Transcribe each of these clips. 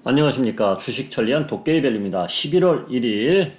안녕하십니까. 주식천리안 도깨비벨입니다. 11월 1일,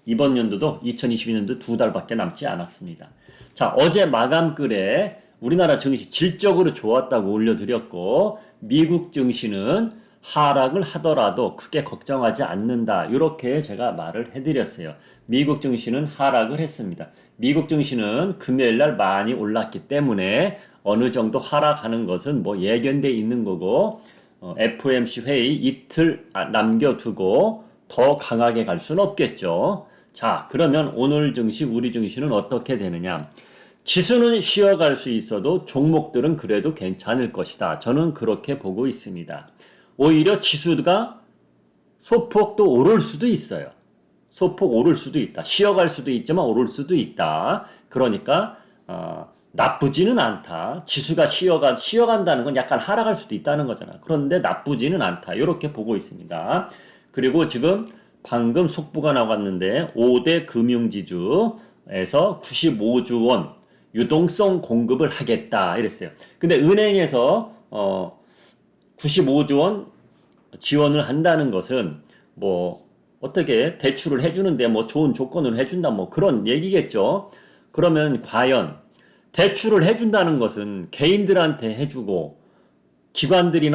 이번 연도도 2022년도 두 달밖에 남지 않았습니다. 자, 어제 마감글에 우리나라 증시 질적으로 좋았다고 올려드렸고, 미국 증시는 하락을 하더라도 크게 걱정하지 않는다. 이렇게 제가 말을 해드렸어요. 미국 증시는 하락을 했습니다. 미국 증시는 금요일 날 많이 올랐기 때문에 어느 정도 하락하는 것은 뭐 예견돼 있는 거고, FOMC 회의 이틀 남겨두고 더 강하게 갈 수는 없겠죠. 자, 그러면 오늘 증시, 우리 증시는 어떻게 되느냐? 지수는 쉬어갈 수 있어도 종목들은 그래도 괜찮을 것이다. 저는 그렇게 보고 있습니다. 오히려 지수가 소폭 또 오를 수도 있어요. 소폭 오를 수도 있다. 쉬어갈 수도 있지만 오를 수도 있다. 그러니까 나쁘지는 않다. 지수가 쉬어간다는 건 약간 하락할 수도 있다는 거잖아. 그런데 나쁘지는 않다. 이렇게 보고 있습니다. 그리고 지금 방금 속보가 나왔는데 5대 금융지주에서 95조 원 유동성 공급을 하겠다 이랬어요. 근데 은행에서 95조 원 지원을 한다는 것은 뭐 어떻게 대출을 해주는데 뭐 좋은 조건을 해준다 뭐 그런 얘기겠죠. 그러면 과연 대출을 해준다는 것은 개인들한테 해주고 기관들이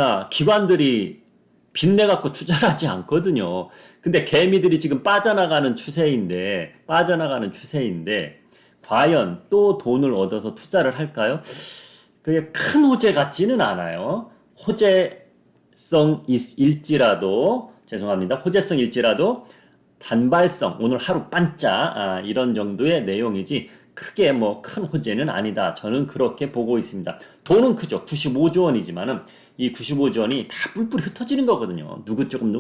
빚내 갖고 투자를 하지 않거든요. 근데 개미들이 지금 빠져나가는 추세인데 과연 또 돈을 얻어서 투자를 할까요? 그게 큰 호재 같지는 않아요. 호재성일지라도 단발성, 오늘 하루 반짝 이런 정도의 내용이지 크게 뭐 큰 호재는 아니다. 저는 그렇게 보고 있습니다. 돈은 크죠. 95조 원이지만은 이 95조 원이 다 뿔뿔이 흩어지는 거거든요. 누구 조금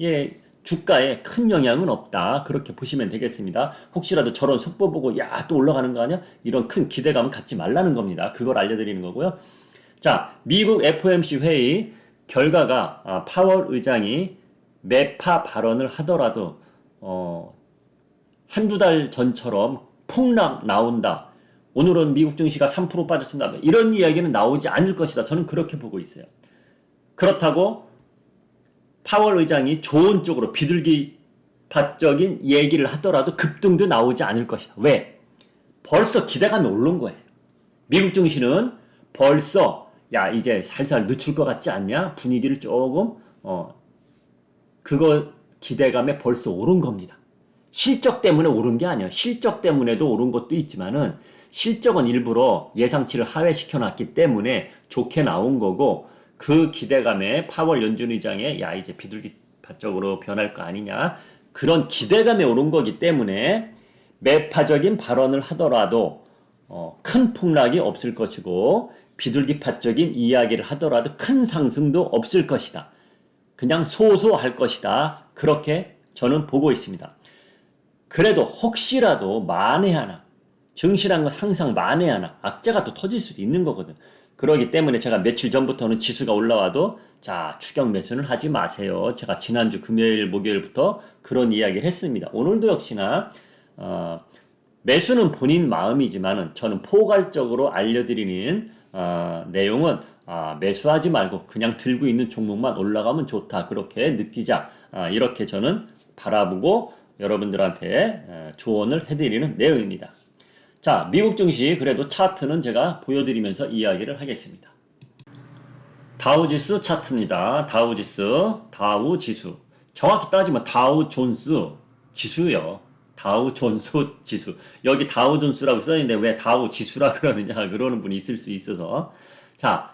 예, 주가에 큰 영향은 없다. 그렇게 보시면 되겠습니다. 혹시라도 저런 속보 보고 또 올라가는 거 아니야? 이런 큰 기대감은 갖지 말라는 겁니다. 그걸 알려드리는 거고요. 자, 미국 FOMC 회의 결과가 파월 의장이 매파 발언을 하더라도 한두 달 전처럼 폭락 나온다. 오늘은 미국 증시가 3% 빠졌습니다. 이런 이야기는 나오지 않을 것이다. 저는 그렇게 보고 있어요. 그렇다고 파월 의장이 좋은 쪽으로 비둘기밭적인 얘기를 하더라도 급등도 나오지 않을 것이다. 왜? 벌써 기대감이 오른 거예요. 미국 증시는 벌써 이제 살살 늦출 것 같지 않냐? 분위기를 조금 그거 기대감에 벌써 오른 겁니다. 실적 때문에 오른 게 아니에요. 실적 때문에도 오른 것도 있지만은 실적은 일부러 예상치를 하회시켜 놨기 때문에 좋게 나온 거고 그 기대감에 파월 연준 의장의 이제 비둘기파적으로 변할 거 아니냐 그런 기대감에 오른 거기 때문에 매파적인 발언을 하더라도 큰 폭락이 없을 것이고 비둘기파적인 이야기를 하더라도 큰 상승도 없을 것이다. 그냥 소소할 것이다. 그렇게 저는 보고 있습니다. 그래도 혹시라도 만에 하나 증시란 건 항상 만에 하나 악재가 또 터질 수도 있는 거거든. 그러기 때문에 제가 며칠 전부터는 지수가 올라와도 추격 매수는 하지 마세요. 제가 지난주 금요일 목요일부터 그런 이야기를 했습니다. 오늘도 역시나 매수는 본인 마음이지만은 저는 포괄적으로 알려드리는 내용은 매수하지 말고 그냥 들고 있는 종목만 올라가면 좋다. 그렇게 느끼자. 이렇게 저는 바라보고 여러분들한테 조언을 해드리는 내용입니다. 자, 미국 증시 그래도 차트는 제가 보여드리면서 이야기를 하겠습니다. 다우지수 차트입니다. 다우지수. 정확히 따지면 다우존스 지수요. 다우존스 지수. 여기 다우존스라고 써있는데 왜 다우지수라 그러느냐 그러는 분이 있을 수 있어서. 자,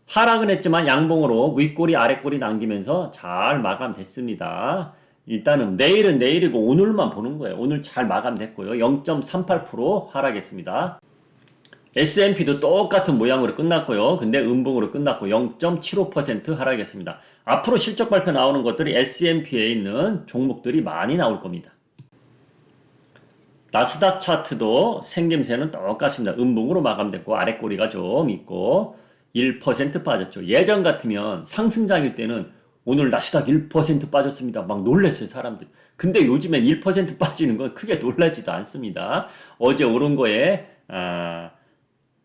하락은 했지만 양봉으로 윗꼬리 아랫꼬리 남기면서 잘 마감됐습니다. 일단은 내일은 내일이고 오늘만 보는 거예요. 오늘 잘 마감됐고요. 0.38% 하락했습니다. S&P도 똑같은 모양으로 끝났고요. 근데 음봉으로 끝났고 0.75% 하락했습니다. 앞으로 실적 발표 나오는 것들이 S&P에 있는 종목들이 많이 나올 겁니다. 나스닥 차트도 생김새는 똑같습니다. 음봉으로 마감됐고 아랫꼬리가 좀 있고 1% 빠졌죠. 예전 같으면 상승장일 때는 오늘 나스닥 1% 빠졌습니다. 막 놀랐어요, 사람들. 근데 요즘엔 1% 빠지는 건 크게 놀라지도 않습니다. 어제 오른 거에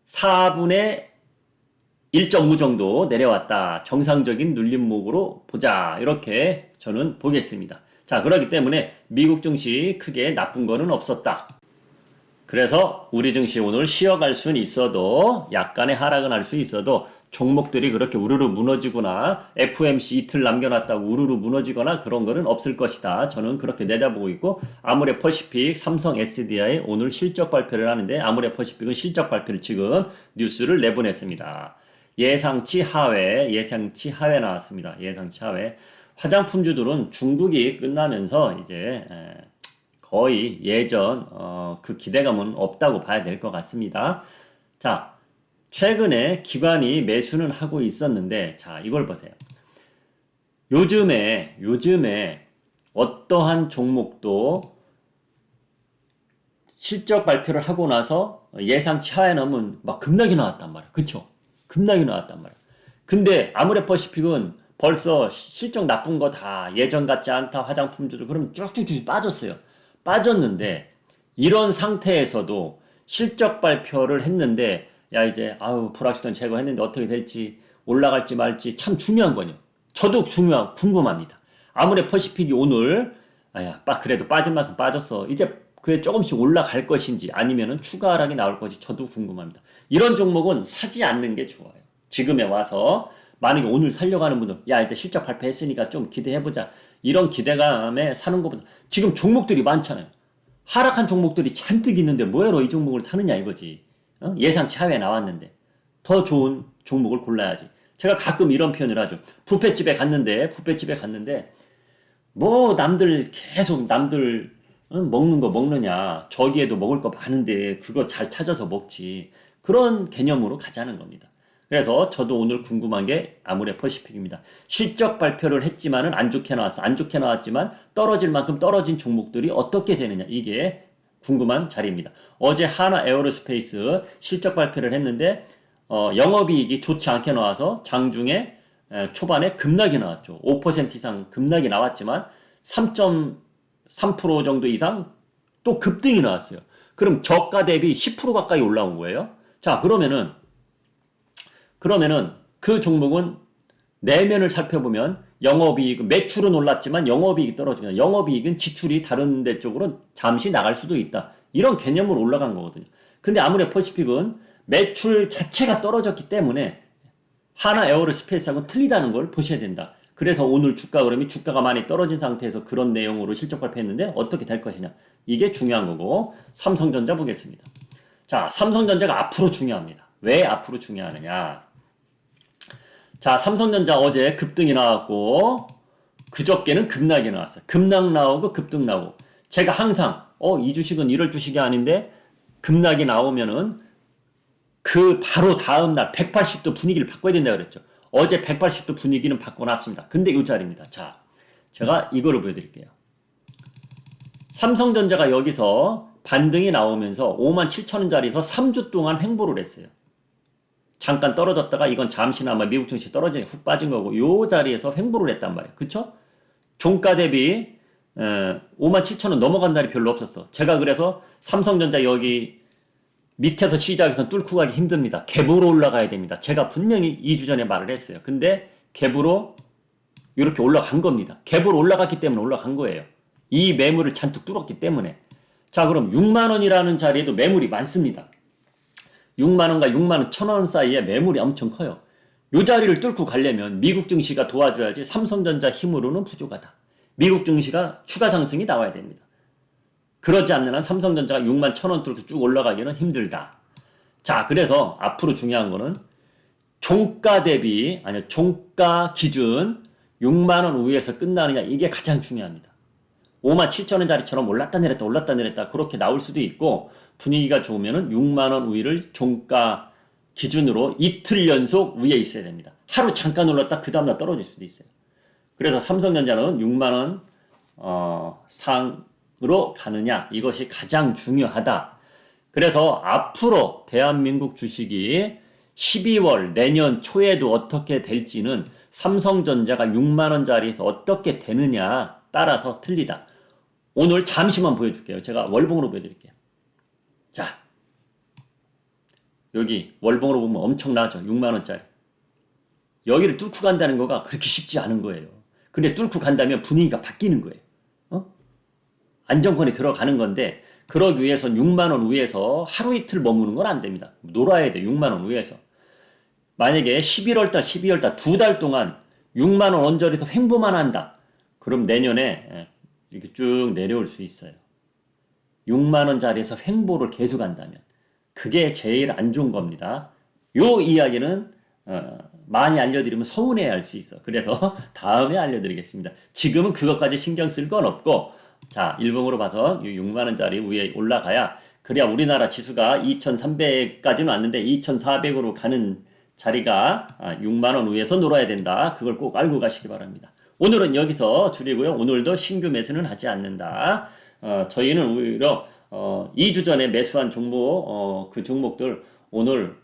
4분의 1.5 정도 내려왔다. 정상적인 눌림목으로 보자. 이렇게 저는 보겠습니다. 자, 그렇기 때문에 미국 증시 크게 나쁜 거는 없었다. 그래서 우리 증시 오늘 쉬어갈 수는 있어도 약간의 하락은 할 수 있어도 종목들이 그렇게 우르르 무너지거나 FOMC 이틀 남겨놨다고 우르르 무너지거나 그런 거는 없을 것이다. 저는 그렇게 내다보고 있고 아모레퍼시픽, 삼성 SDI 오늘 실적 발표를 하는데 아모레퍼시픽은 실적 발표를 지금 뉴스를 내보냈습니다. 예상치 하회 나왔습니다. 예상치 하회. 화장품주들은 중국이 끝나면서 이제 거의 예전 그 기대감은 없다고 봐야 될 것 같습니다. 자, 최근에 기관이 매수는 하고 있었는데 자, 이걸 보세요. 요즘에 어떠한 종목도 실적 발표를 하고 나서 예상치 하에 넘은 막 급락이 나왔단 말이야. 그쵸? 급락이 나왔단 말이야. 근데 아모레퍼시픽은 벌써 실적 나쁜 거 다 예전 같지 않다 화장품주들 그러면 쭉쭉쭉 빠졌어요. 빠졌는데 이런 상태에서도 실적 발표를 했는데 야 이제 아우 불확실성 제거했는데 어떻게 될지 올라갈지 말지 참 중요한 거요. 저도 궁금합니다. 아모레퍼시픽이 오늘 아야 그래도 빠진 만큼 빠졌어. 이제 그게 조금씩 올라갈 것인지 아니면은 추가 하락이 나올 것인지 저도 궁금합니다. 이런 종목은 사지 않는 게 좋아요. 지금에 와서 만약에 오늘 살려고 하는 분들 야 일단 실적 발표했으니까 좀 기대해보자. 이런 기대감에 사는 것보다 지금 종목들이 많잖아요. 하락한 종목들이 잔뜩 있는데 뭐해로 이 종목을 사느냐 이거지. 예상치 하회에 나왔는데 더 좋은 종목을 골라야지. 제가 가끔 이런 표현을 하죠. 뷔페집에 갔는데 뭐 남들 계속 먹는 거 먹느냐. 저기에도 먹을 거 많은데 그거 잘 찾아서 먹지. 그런 개념으로 가자는 겁니다. 그래서 저도 오늘 궁금한 게 아모레퍼시픽입니다. 실적 발표를 했지만은 안 좋게 나왔어. 안 좋게 나왔지만 떨어질 만큼 떨어진 종목들이 어떻게 되느냐. 이게 궁금한 자리입니다. 어제 하나 에어로스페이스 실적 발표를 했는데 영업이익이 좋지 않게 나와서 장중에 초반에 급락이 나왔죠. 5% 이상 급락이 나왔지만 3.3% 정도 이상 또 급등이 나왔어요. 그럼 저가 대비 10% 가까이 올라온 거예요. 자, 그러면은 그 종목은 내면을 살펴보면 영업이익, 매출은 올랐지만 영업이익이 떨어지면 영업이익은 지출이 다른 데 쪽으로 잠시 나갈 수도 있다. 이런 개념으로 올라간 거거든요. 근데 아모레퍼시픽은 매출 자체가 떨어졌기 때문에 하나 에어로스페이스하고는 틀리다는 걸 보셔야 된다. 그래서 오늘 주가 흐름이 주가가 많이 떨어진 상태에서 그런 내용으로 실적 발표했는데 어떻게 될 것이냐. 이게 중요한 거고 삼성전자 보겠습니다. 자, 삼성전자가 앞으로 중요합니다. 왜 앞으로 중요하느냐. 자, 삼성전자 어제 급등이 나왔고 그저께는 급락이 나왔어요. 급락 나오고 급등 나오고 제가 항상 이 주식은 이럴 주식이 아닌데 급락이 나오면은 그 바로 다음날 180도 분위기를 바꿔야 된다고 그랬죠. 어제 180도 분위기는 바꿔놨습니다. 근데 이 자리입니다. 자, 제가 이거를 보여드릴게요. 삼성전자가 여기서 반등이 나오면서 57,000원짜리에서 3주 동안 횡보를 했어요. 잠깐 떨어졌다가 이건 잠시나마 미국 증시 떨어지니 훅 빠진 거고 요 자리에서 횡보를 했단 말이에요. 그쵸? 종가 대비 57,000원 넘어간 날이 별로 없었어. 제가 그래서 삼성전자 여기 밑에서 시작해서 뚫고 가기 힘듭니다. 갭으로 올라가야 됩니다. 제가 분명히 2주 전에 말을 했어요. 근데 갭으로 이렇게 올라간 겁니다. 갭으로 올라갔기 때문에 올라간 거예요. 이 매물을 잔뜩 뚫었기 때문에. 자, 그럼 6만원이라는 자리에도 매물이 많습니다. 6만원과 6만 1천원 사이에 매물이 엄청 커요. 이 자리를 뚫고 가려면 미국 증시가 도와줘야지 삼성전자 힘으로는 부족하다. 미국 증시가 추가 상승이 나와야 됩니다. 그러지 않는 한 삼성전자가 6만 1천원 뚫고 쭉 올라가기는 힘들다. 자, 그래서 앞으로 중요한 거는 종가 기준 6만원 위에서 끝나느냐 이게 가장 중요합니다. 5만 7천원짜리처럼 올랐다 내렸다 그렇게 나올 수도 있고 분위기가 좋으면은 6만원 위를 종가 기준으로 이틀 연속 위에 있어야 됩니다. 하루 잠깐 올랐다 그 다음날 떨어질 수도 있어요. 그래서 삼성전자는 6만원 상으로 가느냐 이것이 가장 중요하다. 그래서 앞으로 대한민국 주식이 12월 내년 초에도 어떻게 될지는 삼성전자가 6만원짜리에서 어떻게 되느냐 따라서 틀리다. 오늘 잠시만 보여줄게요. 제가 월봉으로 보여드릴게요. 자, 여기 월봉으로 보면 엄청나죠. 6만원짜리. 여기를 뚫고 간다는 거가 그렇게 쉽지 않은 거예요. 근데 뚫고 간다면 분위기가 바뀌는 거예요. 어? 안정권에 들어가는 건데 그러기 위해선 6만 원 위에서 하루 이틀 머무는 건 안 됩니다. 놀아야 돼. 6만 원 위에서. 만약에 11월 달, 12월 달 두 달 동안 6만 원 언저리에서 횡보만 한다. 그럼 내년에 이렇게 쭉 내려올 수 있어요. 6만 원짜리에서 횡보를 계속한다면 그게 제일 안 좋은 겁니다. 요 이야기는 많이 알려드리면 서운해할 수 있어. 그래서 다음에 알려드리겠습니다. 지금은 그것까지 신경 쓸 건 없고 자 일봉으로 봐서 6만 원짜리 위에 올라가야 그래야 우리나라 지수가 2,300까지는 왔는데 2,400으로 가는 자리가 6만 원 위에서 놀아야 된다. 그걸 꼭 알고 가시기 바랍니다. 오늘은 여기서 줄이고요. 오늘도 신규 매수는 하지 않는다. 저희는 오히려 2주 전에 매수한 종목 그 종목들 오늘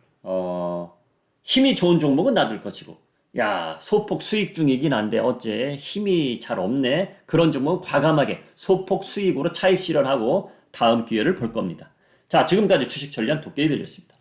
힘이 좋은 종목은 놔둘 것이고 야 소폭 수익 중이긴 한데 어째 힘이 잘 없네. 그런 종목은 과감하게 소폭 수익으로 차익 실현하고 다음 기회를 볼 겁니다. 자 지금까지 주식 전략 도깨비별이었습니다.